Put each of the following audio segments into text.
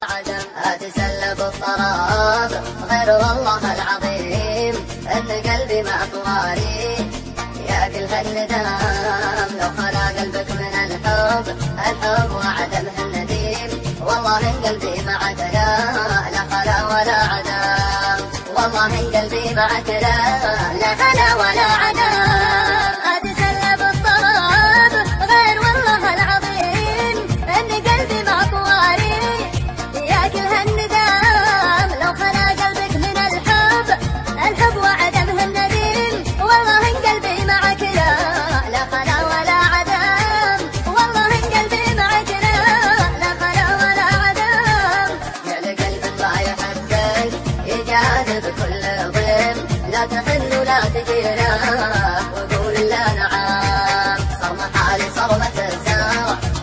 عدم أتسلب الطراب غير والله العظيم أن قلبي مع طواري ياكلها الندم. لو خلا قلبك من الحب وعدمه النديم، والله إن قلبي معك لا خلا ولا عدم. والله إن قلبي معك لا خلا ولا عدم. أتسلب الطراب غير والله العظيم أن قلبي مع طواري ياكلها الندم. لو خلا قلبك من الحب وعدمه النديم، والله إن قلبي معك لا خلا ولا عدم. والله إن قلبي معك لا خلا ولا عدم. جعل قلب ما يحبك يجاذب كل ضيم، لا تحن ولا تجينا وقول لا نعم. صرمة حالي صرمة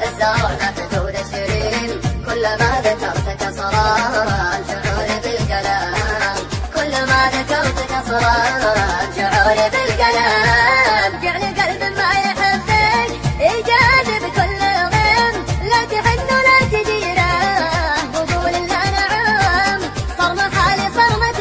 الزرع لا تدود الشريم، كلما ذكرتك صران شعوري بالكلام. كلما ذكرتك صران شعوري بالكلام. جعل قلب ما يحبك يجاذب كل غيم، لا تحن ولا تجينا وقول لا نعم. صرمة حالي صرمة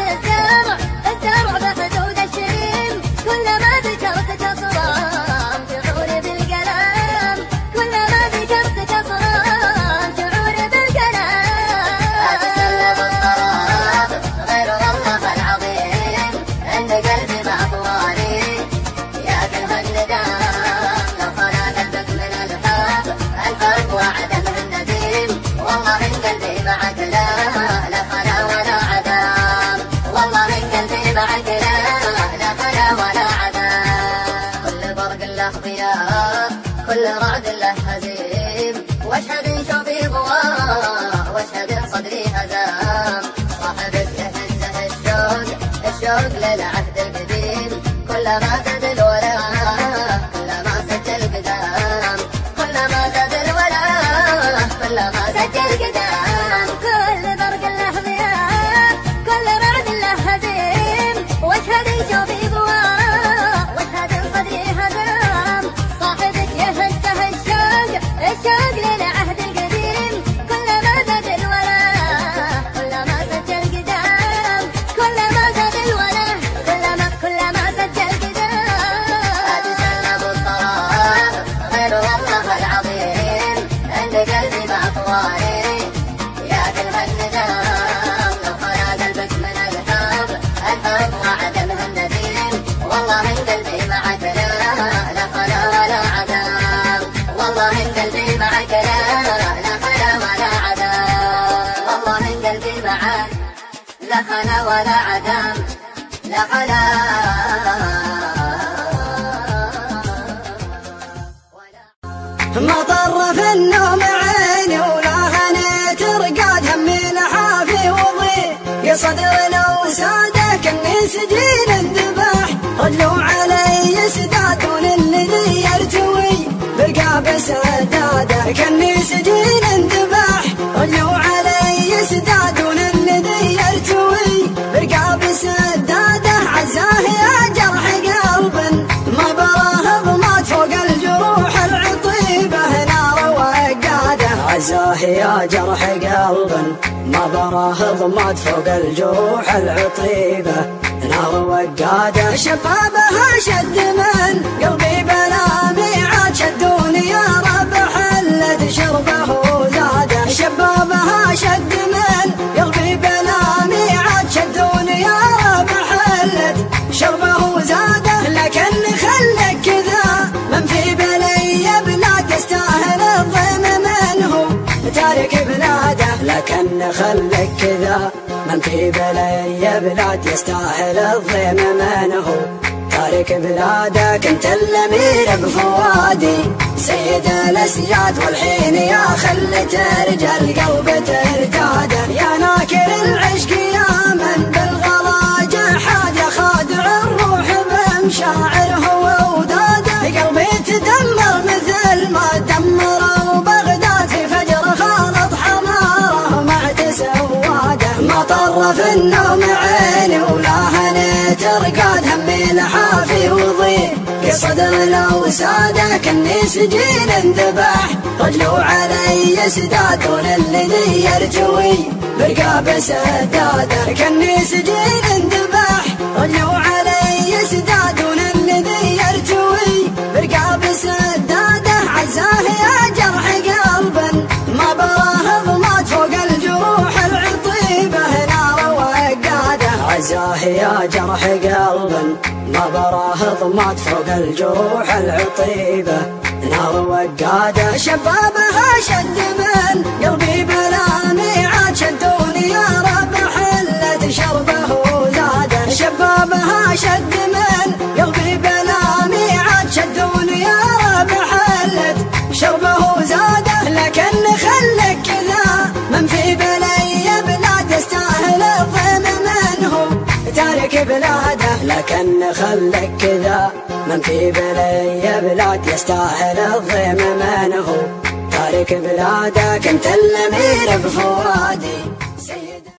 الزرع بحدود الشريم، كلما ذكرتك صران شعوري بالكلام. كلما ذكرتك صران شعوري بالكلام. أتسلب الطراب غير والله العظيم أن قلبي مع طواري ياكلها الندم. لو خلا قلبك من الحب وعدمه النديم، والله إن قلبي معك لا خلا ولا عدم. والله إن قلبي معك لا خلا ولا عدم. كل برق له ضياء، كل رعد له هزيم، واشهد إن شوفي ضواء واشهد إن صدري هزام. صاحبك يهزه الشوق للعهد القديم، كلما زاد الولا كلما سجل قدام. كلما زاد الولا كلما سجل قدام. كل برق له ضياء، كل رعد له هزيم، واشهد إن شوفي ضواء واشهد إن صدري هزام. صاحبك يهزه الشوق للعهد القديم، كلما زاد الولا كلما سجل قدام. كلما زاد الولا كلما سجل قدام. أتسلب الطراب غير والله العظيم أن قلبي مع طواري ياكلها الندم. لو خلا قلبك من الحب وعدمه النديم، والله إن قلبي معك لا خلا ولا عدم. والله إن قلبي معك لا خلا ولا عدم. والله إن قلبي معك لا خلا ولا عدم. لا خلا مطر في النوم عيني ولا هنيت رقاد همي لحافي وضيق يا صدر لو سادك اني سجين الذبح. رجلوا علي سدادون الذي يرتوي برقاب سداده كاني سجين الذبح. رجلوا علي سدادون الذي يرتوي برقاب سداده. عزاه يا جرح قلب ما براه ضمات فوق الجروح العطيبه نار وقاده. عزاه يا جرح قلب ما براه ضمات فوق الجروح العطيبه نار وقاده. شبابها شد من قلبي بلا ميعاد، شدوني يا رب حلت شربه زاده. شبابها شد من قلبي بلا ميعاد، شدوني يا رب حلت شربه زاده. لكن خلك كذا من في بلي بلاد يستاهل الضيم منه تارك بلاده. لكن خلك كذا من في بلي بلاد يستاهل الضيم منه تارك بلاده. كنت الامير بفوادي سيد الاسياد، والحين يا خل ترجى القلب ترتاده. يا ناكر العشق يا من بالغلا جحاد، يا خادع الروح بمشاعره ووداده. قلبي تدمر مثل ما دمروا بغداد، في فجر خالط حماره مع تسواده. مطر في النوم عيني ولا هني ترقاد همي لحافي وضيع صدر لو سادك اني سجين انذبح رجلوا علي سدادون الذي يرتوي برقاب سداده كني سجين انذبح رجلوا علي سدادون الذي يرتوي برقاب سداده عزاه يا جرح قلبا ما براه ضمات فوق الجروح العطيبه نار وقاده عزاه يا جرح قلبا ما براه ضمات فوق الجروح العطيبة نار وقادة شبابها شد من قلبي بلا ميعاد شدوني يا رب حلت شربه زاده شبابها شد من قلبي بلا ميعاد شدوني يا رب حلت شربه زاده لكن خلك كذا من في بلي بلاد يستاهل الضيم منه تارك بلاده لكن خلك كذا من في بلي بلاد يستاهل الضيم منه تارك بلاده كنت الامير بفوادي